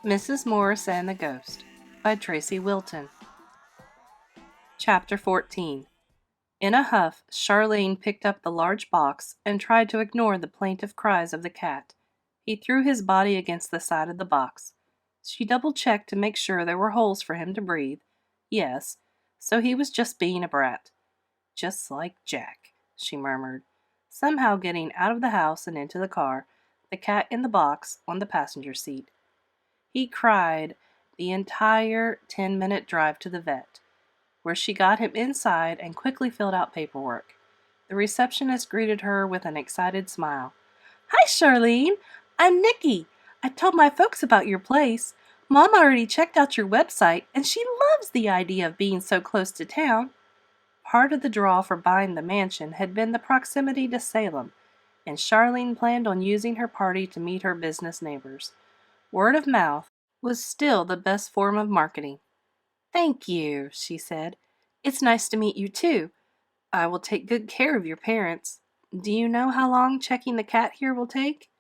Mrs. Morris and the Ghost by Traci Wilton. Chapter 14. In a huff, Charlene picked up the large box and tried to ignore the plaintive cries of the cat. He threw his body against the side of the box. She double-checked to make sure there were holes for him to breathe. Yes, so he was just being a brat. Just like Jack, she murmured, somehow getting out of the house and into the car, the cat in the box on the passenger seat. He cried the entire 10-minute drive to the vet, where she got him inside and quickly filled out paperwork. The receptionist greeted her with an excited smile. "Hi, Charlene. I'm Nikki. I told my folks about your place. Mom already checked out your website, and she loves the idea of being so close to town." Part of the draw for buying the mansion had been the proximity to Salem, and Charlene planned on using her party to meet her business neighbors. Word of mouth was still the best form of marketing. "Thank you," she said. "It's nice to meet you, too. I will take good care of your parents. Do you know how long checking the cat here will take?"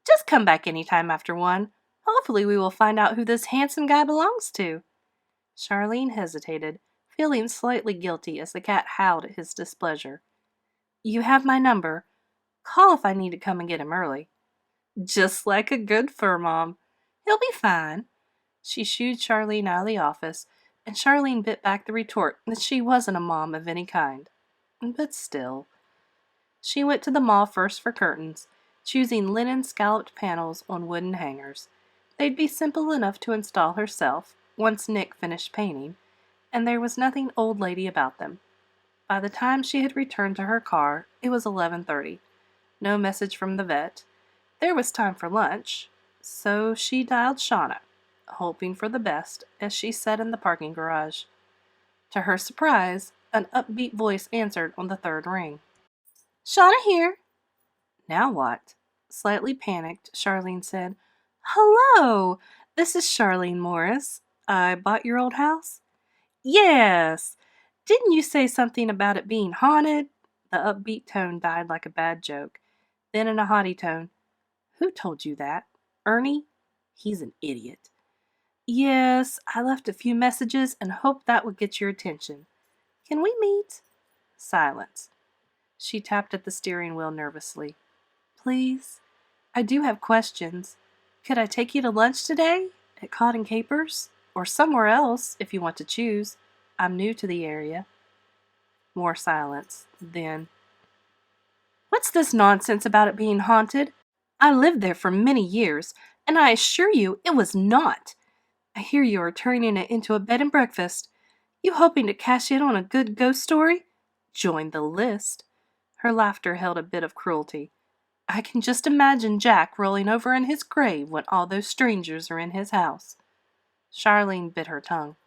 "Just come back any time after 1. Hopefully we will find out who this handsome guy belongs to." Charlene hesitated, feeling slightly guilty as the cat howled at his displeasure. "You have my number. Call if I need to come and get him early." "Just like a good fur mom. He'll be fine." She shooed Charlene out of the office, and Charlene bit back the retort that she wasn't a mom of any kind. But still. She went to the mall first for curtains, choosing linen scalloped panels on wooden hangers. They'd be simple enough to install herself, once Nick finished painting, and there was nothing old lady about them. By the time she had returned to her car, it was 11:30. No message from the vet. There was time for lunch, so she dialed Shauna, hoping for the best, as she sat in the parking garage. To her surprise, an upbeat voice answered on the third ring. "Shauna here." "Now what?" Slightly panicked, Charlene said, "Hello! This is Charlene Morris. I bought your old house?" "Yes! Didn't you say something about it being haunted?" The upbeat tone died like a bad joke. Then in a haughty tone, "Who told you that? Ernie? He's an idiot." "Yes, I left a few messages and hoped that would get your attention. Can we meet?" Silence. She tapped at the steering wheel nervously. "Please? I do have questions. Could I take you to lunch today? At Cotton Capers? Or somewhere else, if you want to choose. I'm new to the area." More silence. Then, "What's this nonsense about it being haunted? I lived there for many years, and I assure you it was not. I hear you are turning it into a bed and breakfast. You hoping to cash in on a good ghost story? Join the list." Her laughter held a bit of cruelty. "I can just imagine Jack rolling over in his grave when all those strangers are in his house." Charlene bit her tongue.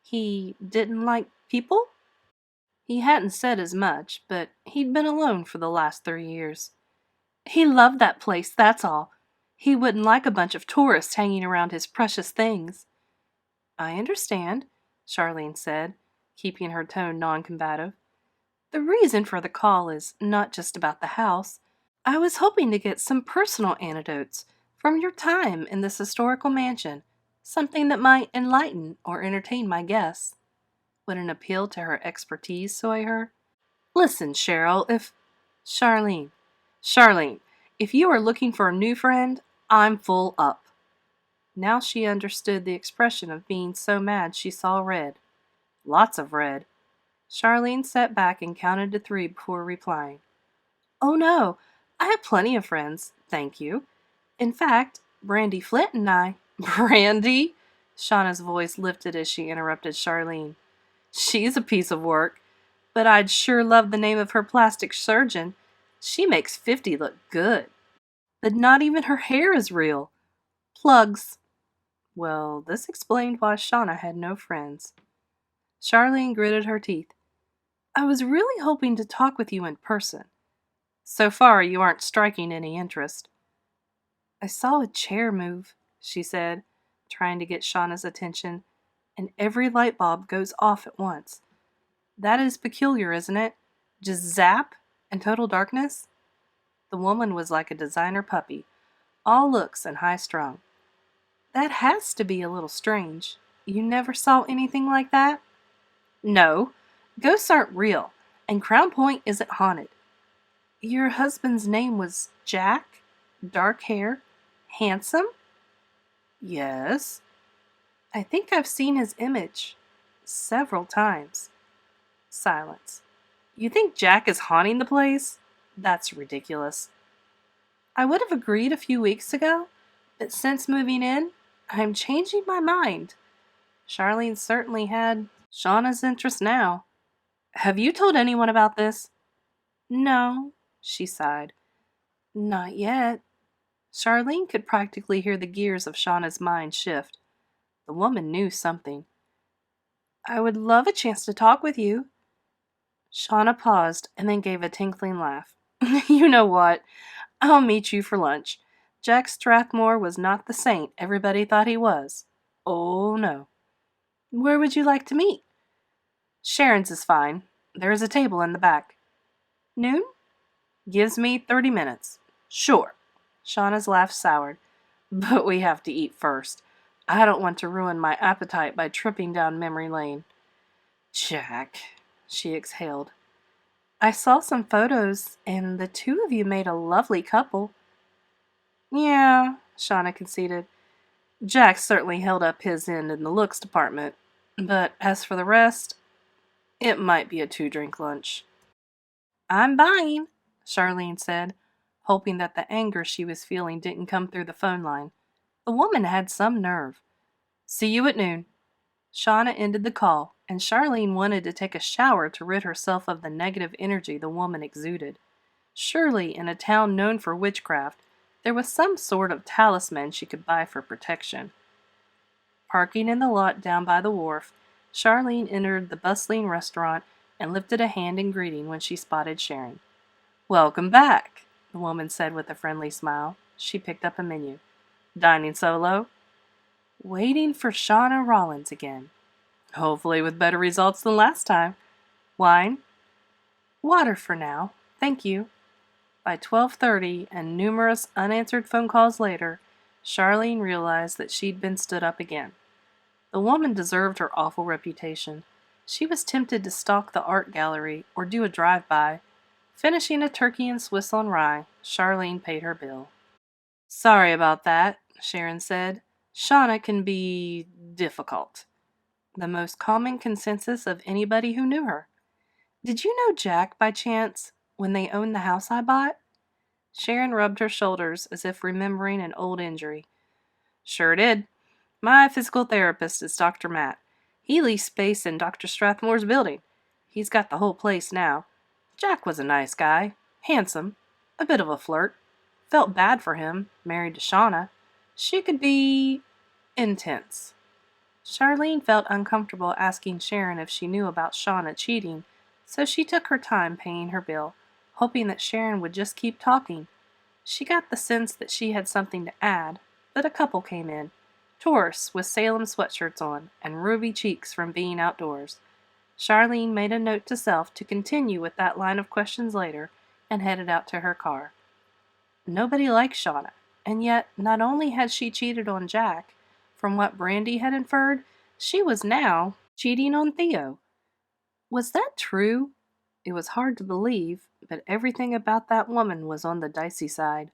"He didn't like people?" He hadn't said as much, but he'd been alone for the last 3 years. "He loved that place, that's all. He wouldn't like a bunch of tourists hanging around his precious things." "I understand," Charlene said, keeping her tone non-combative. "The reason for the call is not just about the house. I was hoping to get some personal anecdotes from your time in this historical mansion, something that might enlighten or entertain my guests." Would an appeal to her expertise sway her? "Listen, Charlene, Charlene, if you are looking for a new friend, I'm full up." Now she understood the expression of being so mad she saw red. Lots of red. Charlene sat back and counted to 3 before replying. "Oh no, I have plenty of friends, thank you. In fact, Brandy Flint and I—" "Brandy?" Shauna's voice lifted as she interrupted Charlene. "She's a piece of work, but I'd sure love the name of her plastic surgeon. She makes 50 look good. But not even her hair is real. Plugs." Well, this explained why Shauna had no friends. Charlene gritted her teeth. "I was really hoping to talk with you in person. So far, you aren't striking any interest." "I saw a chair move," she said, trying to get Shauna's attention, "and every light bulb goes off at once. That is peculiar, isn't it? Just zap, and total darkness." The woman was like a designer puppy, all looks and high-strung. That has to be a little strange. You never saw anything like that? No, ghosts aren't real, and Crown Point isn't haunted. Your husband's name was Jack? Dark hair? Handsome? Yes. I think I've seen his image several times. Silence. You think Jack is haunting the place? That's ridiculous. I would have agreed a few weeks ago, but since moving in, I'm changing my mind. Charlene certainly had Shauna's interest now. Have you told anyone about this? No, she sighed. Not yet. Charlene could practically hear the gears of Shauna's mind shift. The woman knew something. I would love a chance to talk with you. Shauna paused and then gave a tinkling laugh. You know what? I'll meet you for lunch. Jack Strathmore was not the saint everybody thought he was. Oh, no. Where would you like to meet? Sharon's is fine. There is a table in the back. Noon? Gives me 30 minutes. Sure. Shauna's laugh soured. But we have to eat first. I don't want to ruin my appetite by tripping down memory lane. Jack, she exhaled. I saw some photos, and the two of you made a lovely couple. Yeah, Shauna conceded. Jack certainly held up his end in the looks department, but as for the rest, it might be a 2-drink lunch. I'm buying, Charlene said, hoping that the anger she was feeling didn't come through the phone line. The woman had some nerve. See you at noon. Shauna ended the call, and Charlene wanted to take a shower to rid herself of the negative energy the woman exuded. Surely, in a town known for witchcraft, there was some sort of talisman she could buy for protection. Parking in the lot down by the wharf, Charlene entered the bustling restaurant and lifted a hand in greeting when she spotted Sharon. Welcome back, the woman said with a friendly smile. She picked up a menu. Dining solo? Waiting for Shauna Rollins again. Hopefully with better results than last time. Wine? Water for now, thank you. By 12:30 and numerous unanswered phone calls later, Charlene realized that she'd been stood up again. The woman deserved her awful reputation. She was tempted to stalk the art gallery or do a drive-by. Finishing a turkey and Swiss on rye, Charlene paid her bill. Sorry about that, Sharon said. Shauna can be difficult. The most common consensus of anybody who knew her. Did you know Jack by chance when they owned the house I bought? Sharon rubbed her shoulders as if remembering an old injury. Sure did. My physical therapist is Dr. Matt. He leased space in Dr. Strathmore's building. He's got the whole place now. Jack was a nice guy. Handsome. A bit of a flirt. Felt bad for him, married to Shauna. She could be intense. Charlene felt uncomfortable asking Sharon if she knew about Shauna cheating, so she took her time paying her bill, hoping that Sharon would just keep talking. She got the sense that she had something to add, but a couple came in. Taurus with Salem sweatshirts on and ruby cheeks from being outdoors. Charlene made a note to self to continue with that line of questions later and headed out to her car. Nobody liked Shauna, and yet not only had she cheated on Jack, from what Brandy had inferred, she was now cheating on Theo. Was that true? It was hard to believe, but everything about that woman was on the dicey side.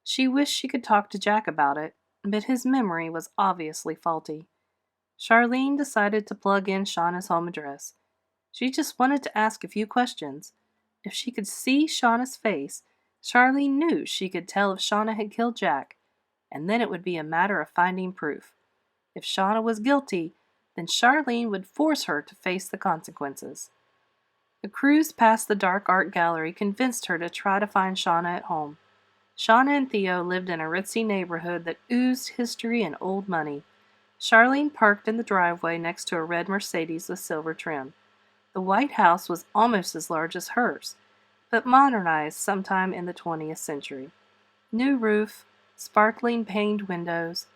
She wished she could talk to Jack about it, but his memory was obviously faulty. Charlene decided to plug in Shauna's home address. She just wanted to ask a few questions. If she could see Shauna's face, Charlene knew she could tell if Shauna had killed Jack, and then it would be a matter of finding proof. If Shauna was guilty, then Charlene would force her to face the consequences. The cruise past the dark art gallery convinced her to try to find Shauna at home. Shauna and Theo lived in a ritzy neighborhood that oozed history and old money. Charlene parked in the driveway next to a red Mercedes with silver trim. The white house was almost as large as hers, but modernized sometime in the 20th century. New roof, sparkling paned windows.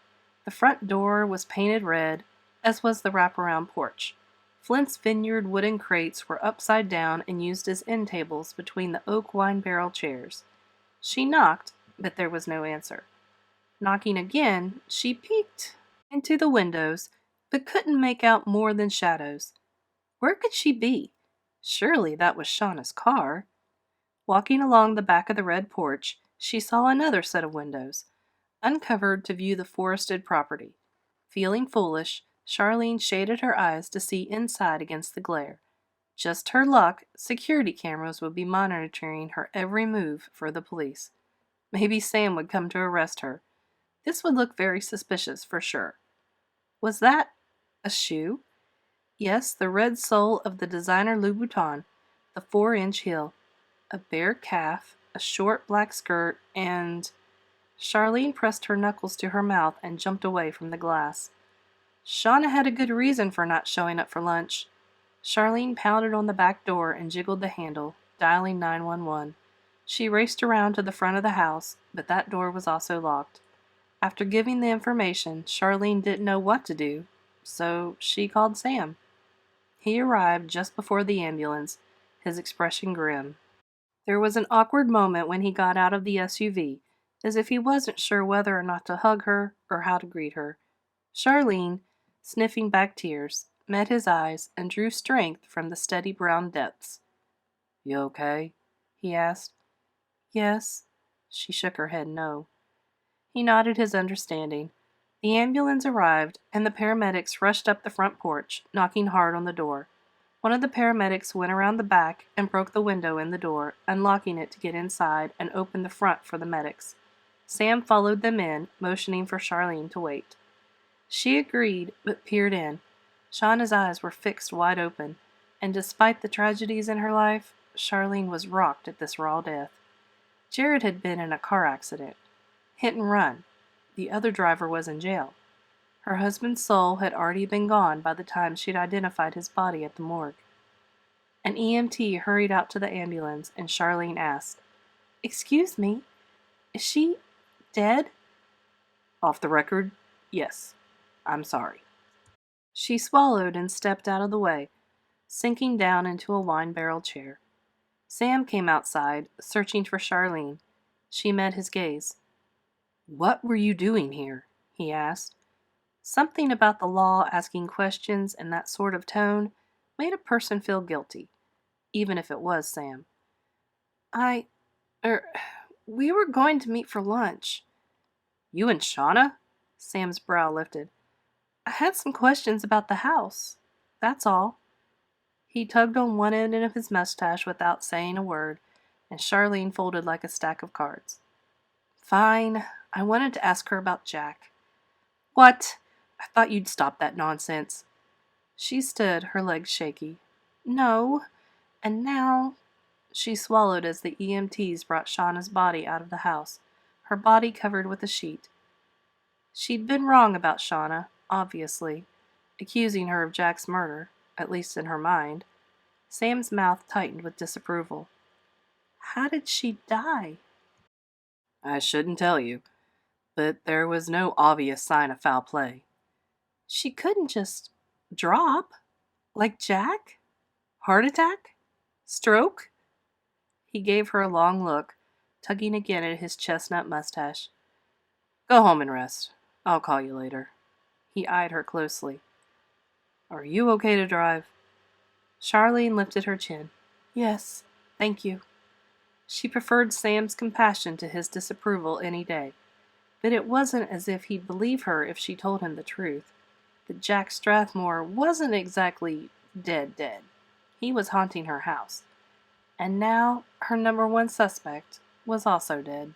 The front door was painted red, as was the wraparound porch. Flint's Vineyard wooden crates were upside down and used as end tables between the oak wine barrel chairs. She knocked, but there was no answer. Knocking again, she peeked into the windows, but couldn't make out more than shadows. Where could she be? Surely that was Shauna's car. Walking along the back of the red porch, she saw another set of windows, uncovered to view the forested property. Feeling foolish, Charlene shaded her eyes to see inside against the glare. Just her luck, security cameras would be monitoring her every move for the police. Maybe Sam would come to arrest her. This would look very suspicious for sure. Was that a shoe? Yes, the red sole of the designer Louboutin, the 4-inch heel, a bare calf, a short black skirt, and... Charlene pressed her knuckles to her mouth and jumped away from the glass. Shauna had a good reason for not showing up for lunch. Charlene pounded on the back door and jiggled the handle, dialing 911. She raced around to the front of the house, but that door was also locked. After giving the information, Charlene didn't know what to do, so she called Sam. He arrived just before the ambulance, his expression grim. There was an awkward moment when he got out of the SUV, as if he wasn't sure whether or not to hug her or how to greet her. Charlene, sniffing back tears, met his eyes and drew strength from the steady brown depths. "You okay?" he asked. "Yes." She shook her head no. He nodded his understanding. The ambulance arrived, and the paramedics rushed up the front porch, knocking hard on the door. One of the paramedics went around the back and broke the window in the door, unlocking it to get inside and open the front for the medics. Sam followed them in, motioning for Charlene to wait. She agreed, but peered in. Shauna's eyes were fixed wide open, and despite the tragedies in her life, Charlene was rocked at this raw death. Jared had been in a car accident. Hit and run. The other driver was in jail. Her husband's soul had already been gone by the time she'd identified his body at the morgue. An EMT hurried out to the ambulance, and Charlene asked, "Excuse me, is she dead?" "Off the record, yes. I'm sorry." She swallowed and stepped out of the way, sinking down into a wine-barrel chair. Sam came outside, searching for Charlene. She met his gaze. "What were you doing here?" he asked. Something about the law asking questions in that sort of tone made a person feel guilty, even if it was Sam. I, we were going to meet for lunch." "You and Shauna?" Sam's brow lifted. "I had some questions about the house. That's all." He tugged on one end of his mustache without saying a word, and Charlene folded like a stack of cards. "Fine. I wanted to ask her about Jack." "What? I thought you'd stop that nonsense." She stood, her legs shaky. "No. And now..." She swallowed as the EMTs brought Shauna's body out of the house, her body covered with a sheet. She'd been wrong about Shauna, obviously, accusing her of Jack's murder, at least in her mind. Sam's mouth tightened with disapproval. "How did she die?" "I shouldn't tell you, but there was no obvious sign of foul play." "She couldn't just drop? Like Jack? Heart attack? Stroke?" He gave her a long look, tugging again at his chestnut mustache. "Go home and rest. I'll call you later." He eyed her closely. "Are you okay to drive?" Charlene lifted her chin. "Yes, thank you." She preferred Sam's compassion to his disapproval any day, but it wasn't as if he'd believe her if she told him the truth. That Jack Strathmore wasn't exactly dead. He was haunting her house. And now her number one suspect was also dead.